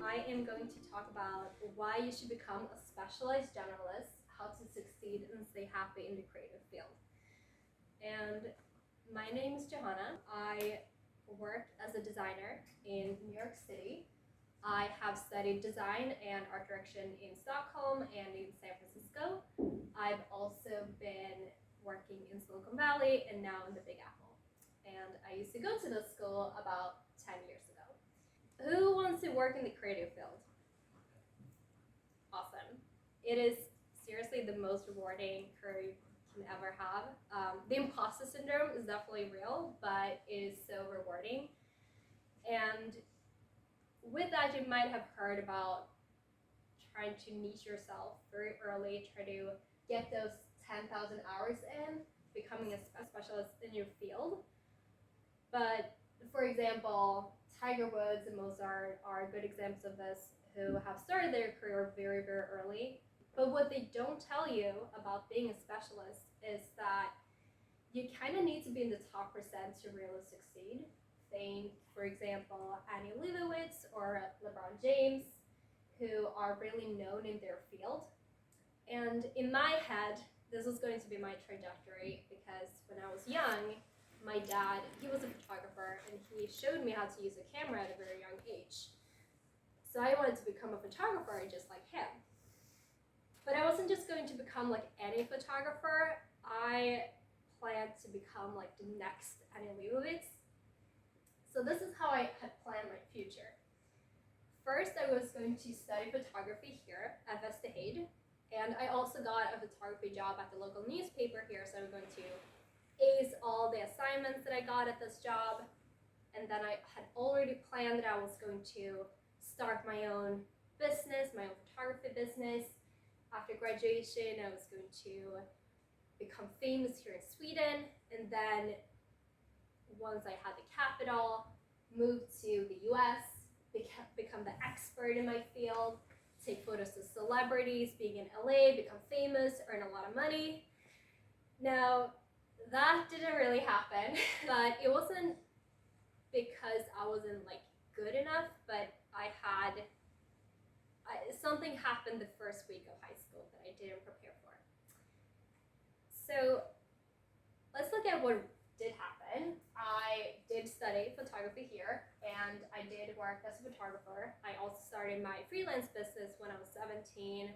I am going to talk about why you should become a specialized generalist, how to succeed and stay happy in the creative field. And my name is Johanna. I worked as a designer in New York City. I have studied design and art direction in Stockholm and in San Francisco. I've also been working in Silicon Valley and now in the Big Apple. And I used to go to this school about 10 years ago. Who wants to work in the creative field? Awesome. It is seriously the most rewarding career you can ever have. The imposter syndrome is definitely real, but it is so rewarding. And with that, you might have heard about trying to niche yourself very early, try to get those 10,000 hours in, becoming a specialist in your field. But for example, Tiger Woods and Mozart are good examples of this, who have started their career very, very early. But what they don't tell you about being a specialist is that you kind of need to be in the top percent to really succeed. Think, for example, Annie Leibovitz or LeBron James, who are really known in their field. And in my head, this was going to be my trajectory because when I was young, my dad, he was a photographer and he showed me how to use a camera at a very young age. So I wanted to become a photographer just like him. But I wasn't just going to become like any photographer. I planned to become like the next Annie Leibovitz. So this is how I had planned my future. First, I was going to study photography here at Västerhed. And I also got a photography job at the local newspaper here, so I'm going to ace all the assignments that I got at this job. And then I had already planned that I was going to start my own business, my own photography business. After graduation, I was going to become famous here in Sweden. And then once I had the capital, move to the US, become the expert in my field, take photos of celebrities, being in LA, become famous, earn a lot of money. Now, that didn't really happen, but it wasn't because I wasn't like good enough, but something happened the first week of high school that I didn't prepare for. So let's look at what did happen. I did study photography here and I did work as a photographer. I also started my freelance business when I was 17,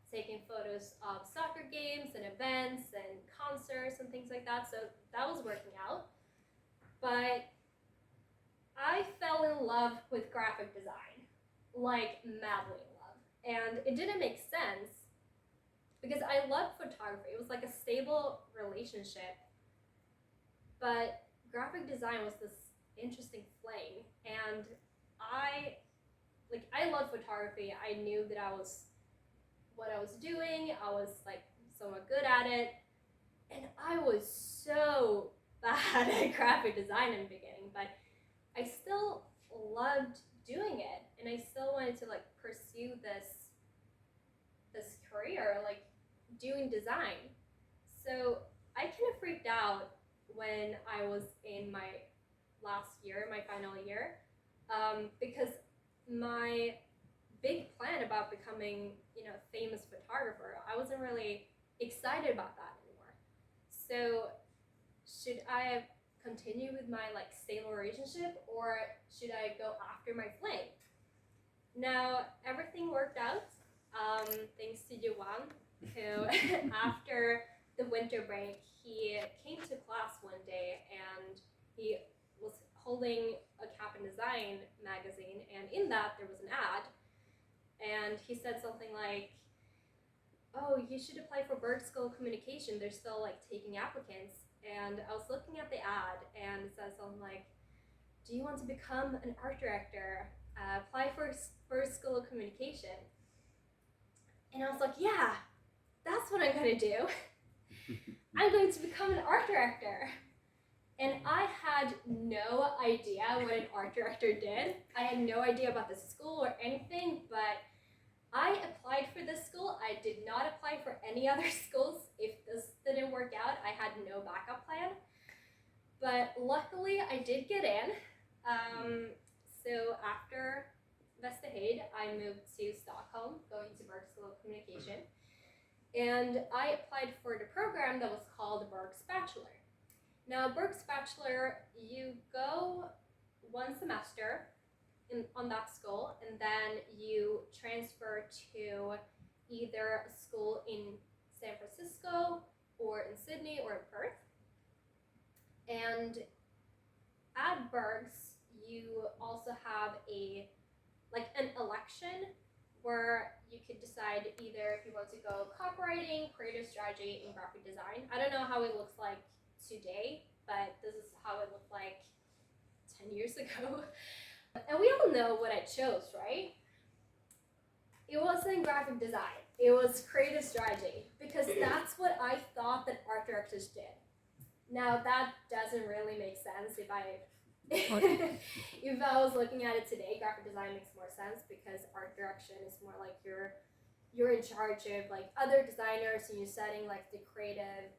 taking photos of soccer games and events and concerts and things like that. So that was working out. But I fell in love with graphic design, like madly in love. And it didn't make sense because I loved photography. It was like a stable relationship. But graphic design was this interesting flame. And I love photography. I knew that what I was doing, I was like somewhat good at it. And I was so bad at graphic design in the beginning, but I still loved doing it, and I still wanted to like pursue this career, like doing design. So I kind of freaked out when I was in my last year, my final year, because my big plan about becoming, a famous photographer, I wasn't really excited about that anymore. So should I continue with my like stable relationship, or should I go after my flame? Now everything worked out, thanks to Johan, who after the winter break, he came to class one day and he was holding a Cap and Design magazine, and in that there was an ad, and he said something like, "Oh, you should apply for Bird School of Communication. They're still like taking applicants." And I was looking at the ad, and it says something like, "Do you want to become an art director? Apply for Bird School of Communication." And I was like, "Yeah, that's what I'm gonna do. I'm going to become an art director." And I had no idea what an art director did. I had no idea about the school or anything, but I applied for this school. I did not apply for any other schools. If this didn't work out, I had no backup plan. But luckily, I did get in. So after Vestahade, I moved to Stockholm, going to Berks School of Communication. And I applied for the program that was called Berks Bachelor. Now, Berks Bachelor, you go one semester on that school, and then you transfer to either a school in San Francisco or in Sydney or in Perth. And at Berks, you also have an election where you could decide either if you want to go copywriting, creative strategy, and graphic design. I don't know how it looks like today, but this is how it looked like 10 years ago. And we all know what I chose, right? It wasn't graphic design, it was creative strategy, because that's what I thought that art directors did. Now that doesn't really make sense if I was looking at it today. Graphic design makes more sense because art direction is more like you're in charge of like other designers and you're setting like the creative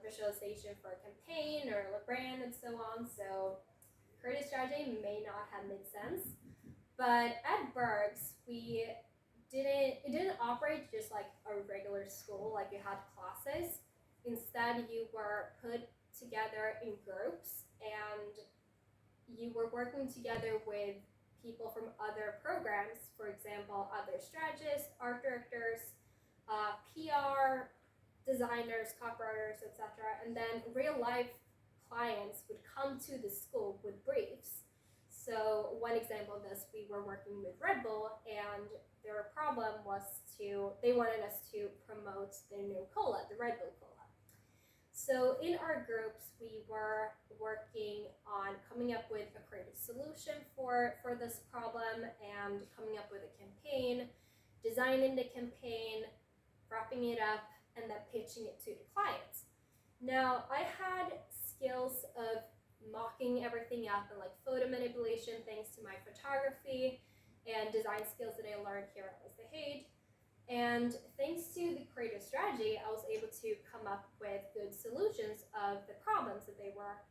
visualization for a campaign or a brand and so on. So creative strategy may not have made sense. But at Berks, it didn't operate just like a regular school, like you had classes. Instead, you were put together in groups and you were working together with people from other programs, for example, other strategists, art directors, PR, designers, copywriters, etc. And then real life clients would come to the school with briefs. So one example of this, we were working with Red Bull, and their problem was they wanted us to promote their new cola, the Red Bull cola. So in our groups, we were working on coming up with a creative solution for this problem and coming up with a campaign, designing the campaign, wrapping it up, and then pitching it to the clients. Now, I had skills of mocking everything up and like photo manipulation thanks to my photography and design skills that I learned here at Vestahade. And thanks to the creative strategy, I was able to come up with good solutions of the problems that they were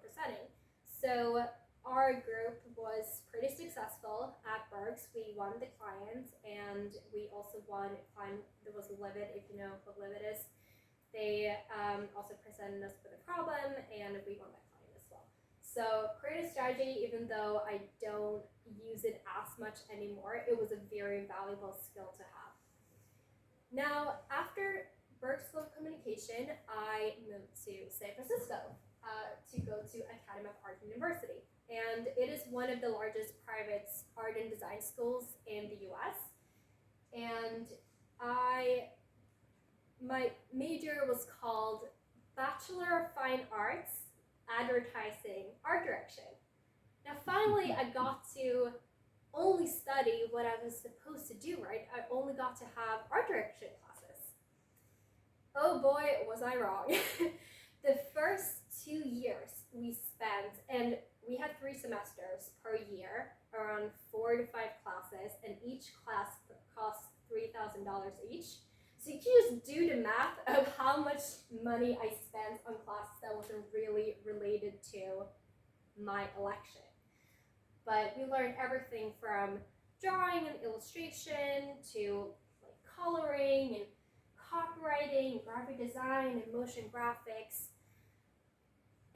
presenting. So our group was pretty successful at Berks. We won the client, and we also won a client that was Livid, if you know what Livid is. They also presented us with a problem, and we won that client as well. So creative strategy, even though I don't use it as much anymore, it was a very valuable skill to have. Now, after Berks School of Communication, I moved to San Francisco to go to Academy of Art University. And it is one of the largest private art and design schools in the US. And my major was called Bachelor of Fine Arts, Advertising, Art Direction. Now finally I got to only study what I was supposed to do, right? I only got to have art direction classes. Oh boy, was I wrong. The first 2 years we spent, and we had 3 semesters per year, around 4 to 5 classes, and each class cost $3,000 each. So you can just do the math of how much money I spent on classes that wasn't really related to my election. But we learned everything from drawing and illustration to like coloring and copywriting, graphic design, and motion graphics.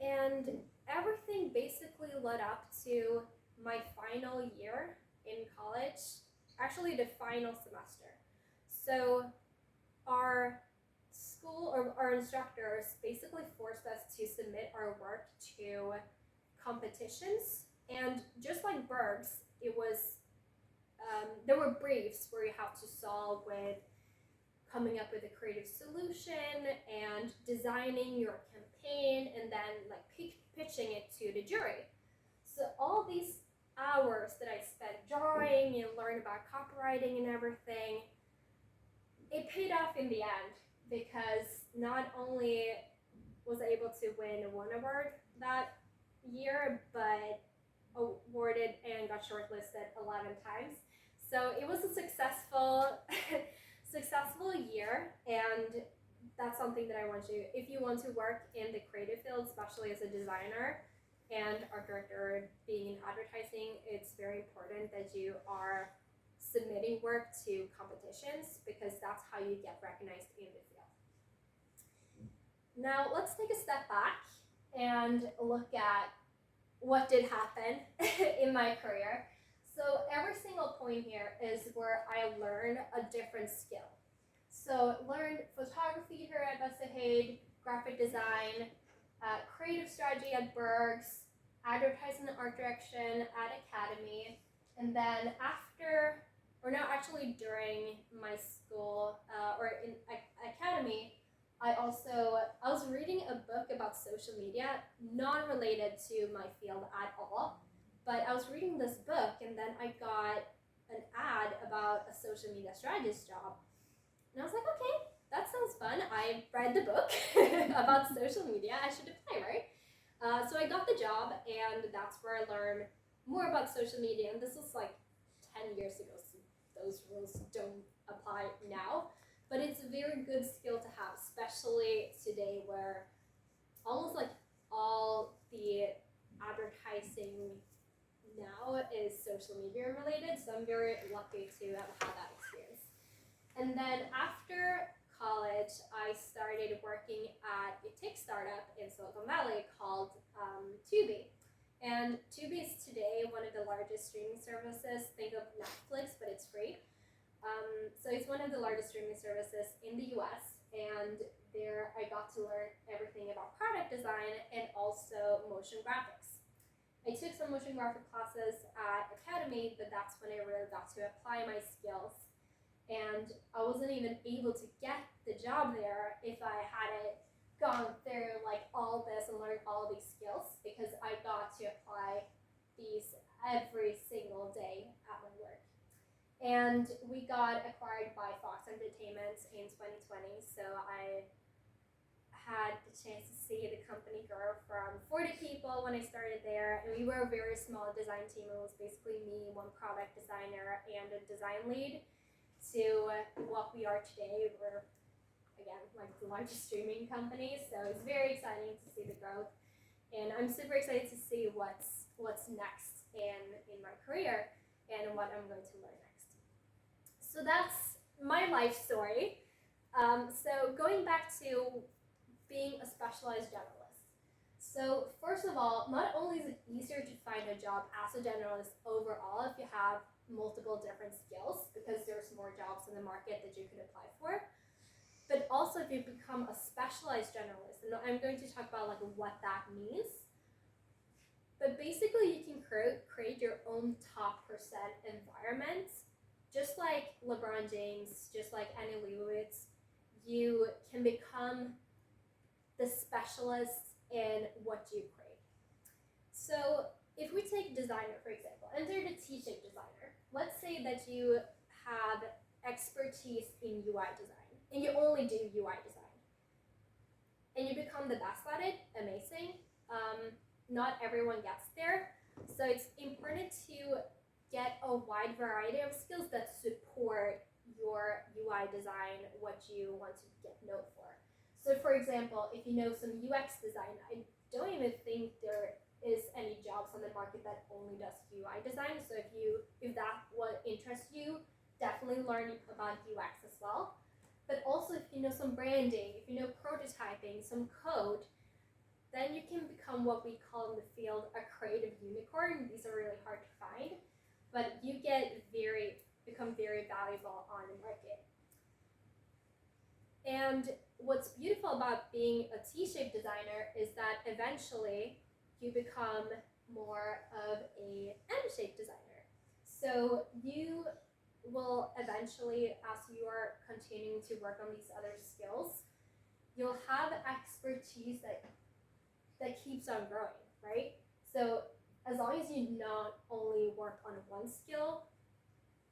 And everything basically led up to my final year in college, actually the final semester. So our school or our instructors basically forced us to submit our work to competitions. And just like Berks, it was there were briefs where you have to solve with coming up with a creative solution and designing your campaign and then like pitching it to the jury. So all these hours that I spent drawing and learning about copywriting and everything, it paid off in the end, because not only was I able to win one award that year, but awarded and got shortlisted 11 times. So it was a successful year, and that's something that I want you, if you want to work in the creative field, especially as a designer, and art director being in advertising, it's very important that you are submitting work to competitions because that's how you get recognized in the field. Now let's take a step back and look at what did happen in my career. So every single point here is where I learned a different skill. So learned photography here at Vesterhaid, graphic design, creative strategy at Bergs, advertising and art direction at Academy, and then after, or no, actually during my school or in Academy, I was reading a book about social media, not related to my field at all, but I was reading this book and then I got an ad about a social media strategist job. And I was like, okay, that sounds fun. I read the book about social media. I should apply, right? So I got the job, and that's where I learned more about social media. And this was like 10 years ago, so those rules don't apply now. But it's a very good skill to have, especially today where almost like all the advertising now is social media related. So I'm very lucky to have had that experience. And then after college, I started working at a tech startup in Silicon Valley called Tubi. And Tubi is today one of the largest streaming services. Think of Netflix, but it's free. So it's one of the largest streaming services in the US, and there I got to learn everything about product design and also motion graphics. I took some motion graphic classes at Academy, but that's when I really got to apply my skills. And I wasn't even able to get the job there if I hadn't gone through like all this and learned all these skills, because I got to apply these every single day at my work. And we got acquired by Fox Entertainment in 2020, so I had the chance to see the company grow from 40 people when I started there, and we were a very small design team. It was basically me, one product designer, and a design lead, to what we are today. We're, again, like the largest streaming company, so it's very exciting to see the growth, and I'm super excited to see what's next in my career and what I'm going to learn next. So that's my life story. So going back to being a specialized generalist. So first of all, not only is it easier to find a job as a generalist overall if you have multiple different skills, because there's more jobs in the market that you could apply for, but also if you become a specialized generalist, and I'm going to talk about like what that means. But basically you can create your own top percent environment. Just like LeBron James, just like Annie Leibovitz, you can become the specialist in what you create. So if we take designer, for example, and they're the T-shaped designer, let's say that you have expertise in UI design, and you only do UI design, and you become the best at it, amazing. Not everyone gets there, so it's important to get a wide variety of skills that support your UI design, what you want to get known for. So for example, if you know some UX design, I don't even think there is any jobs on the market that only does UI design. So if that what interests you, definitely learn about UX as well. But also if you know some branding, if you know prototyping, some code, then you can become what we call in the field a creative unicorn. These are really hard to find, but you become very valuable on the market. And what's beautiful about being a T-shaped designer is that eventually you become more of a M-shaped designer. So you will eventually, as you are continuing to work on these other skills, you'll have expertise that keeps on growing, right? So as long as you not only work on one skill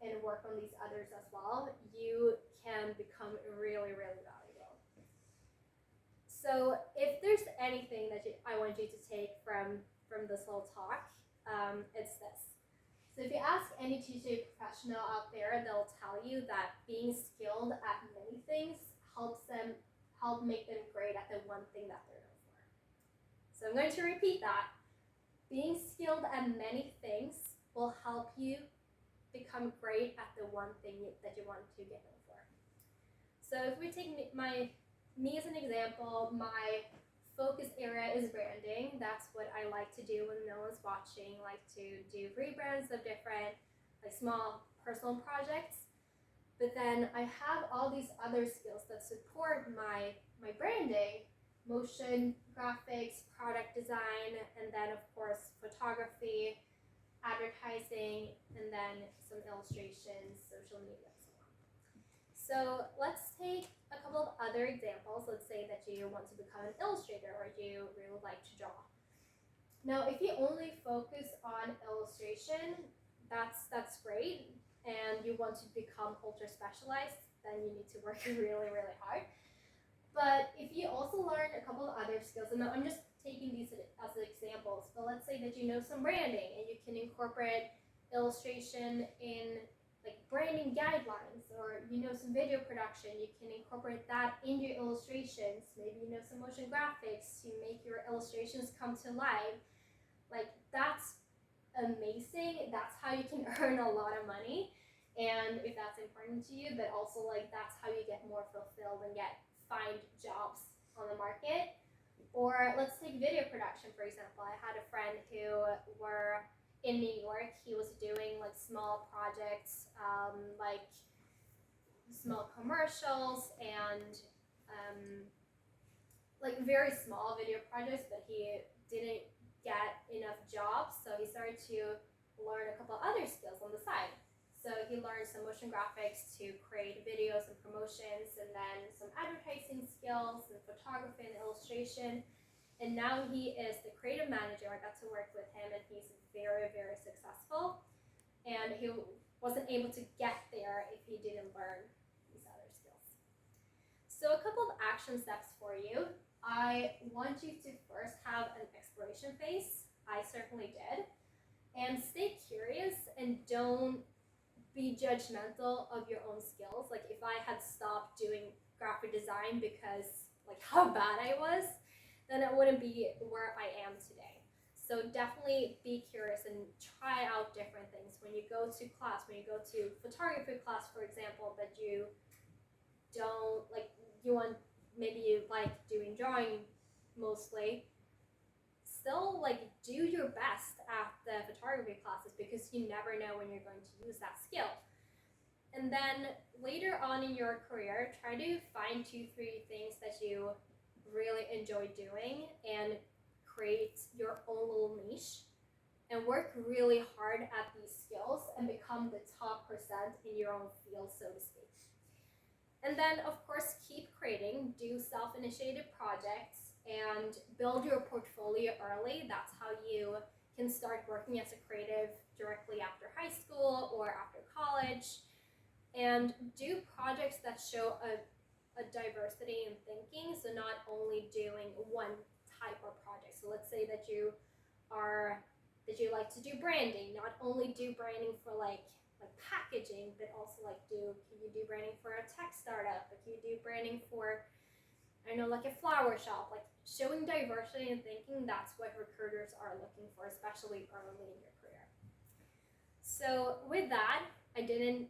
and work on these others as well, you can become really, really valuable. So if there's anything that I want you to take from this little talk, it's this. So if you ask any T-shaped professional out there, they'll tell you that being skilled at many things help make them great at the one thing that they're known for. So I'm going to repeat that. being skilled at many things will help you become great at the one thing that you want to get known for. So if we take me as an example, my focus area is branding. That's what I like to do when no one's watching. I like to do rebrands of different like small personal projects. But then I have all these other skills that support my branding, motion, graphics, product design, and then of course photography, advertising, and then some illustrations, social media, and so on. So let's take a couple of other examples. Let's say that you want to become an illustrator or you really like to draw. Now, if you only focus on illustration, that's great, and you want to become ultra specialized, then you need to work really, really hard. But if you also learn a couple of other skills, and I'm just taking these as examples, but let's say that you know some branding and you can incorporate illustration in like branding guidelines, or you know some video production, you can incorporate that in your illustrations. Maybe you know some motion graphics to make your illustrations come to life. Like, that's amazing. That's how you can earn a lot of money, and if that's important to you, but also like that's how you get more fulfilled and find jobs on the market. Or let's take video production, for example. I had a friend who were in New York. He was doing like small projects, like small commercials and like very small video projects, but he didn't get enough jobs, so he started to learn a couple other skills on the side. So he learned some motion graphics to create videos and promotions, and then some advertising skills and photography and illustration. And now he is the creative manager. I got to work with him, and he's very, very successful. And he wasn't able to get there if he didn't learn these other skills. So a couple of action steps for you. I want you to first have an exploration phase. I certainly did. And stay curious and don't be judgmental of your own skills. Like, if I had stopped doing graphic design because like how bad I was, then I wouldn't be where I am today. So definitely be curious and try out different things. When you go to class, when you go to photography class, for example, that you don't like, maybe you like doing drawing mostly, still like do your best at the photography classes, because you never know when you're going to use that skill. And then later on in your career, try to find 2-3 things that you really enjoy doing and create your own little niche and work really hard at these skills and become the top percent in your own field, so to speak. And then of course keep creating, do self-initiated projects, and build your portfolio early. That's how you can start working as a creative directly after high school or after college. And do projects that show a diversity in thinking, so not only doing one type of project. So let's say that you like to do branding, not only do branding for like packaging, but also like can you do branding for a tech startup? Like, can you do branding for, I don't know, like a flower shop? Like, showing diversity in thinking, that's what recruiters are looking for, especially early in your career. So with that, I didn't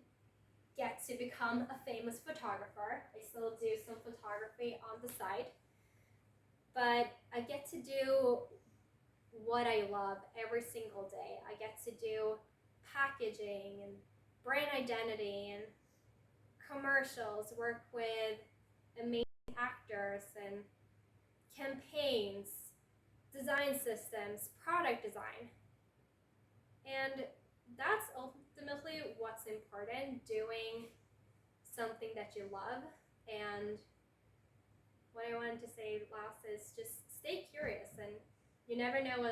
get to become a famous photographer. I still do some photography on the side, but I get to do what I love every single day. I get to do packaging and brand identity and commercials, work with amazing actors and campaigns, design systems, product design. And that's ultimately what's important, doing something that you love. And what I wanted to say last is just stay curious, and you never know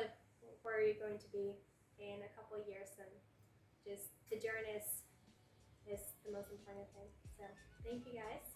where you're going to be in a couple of years, and just the journey is the most important thing. So thank you guys.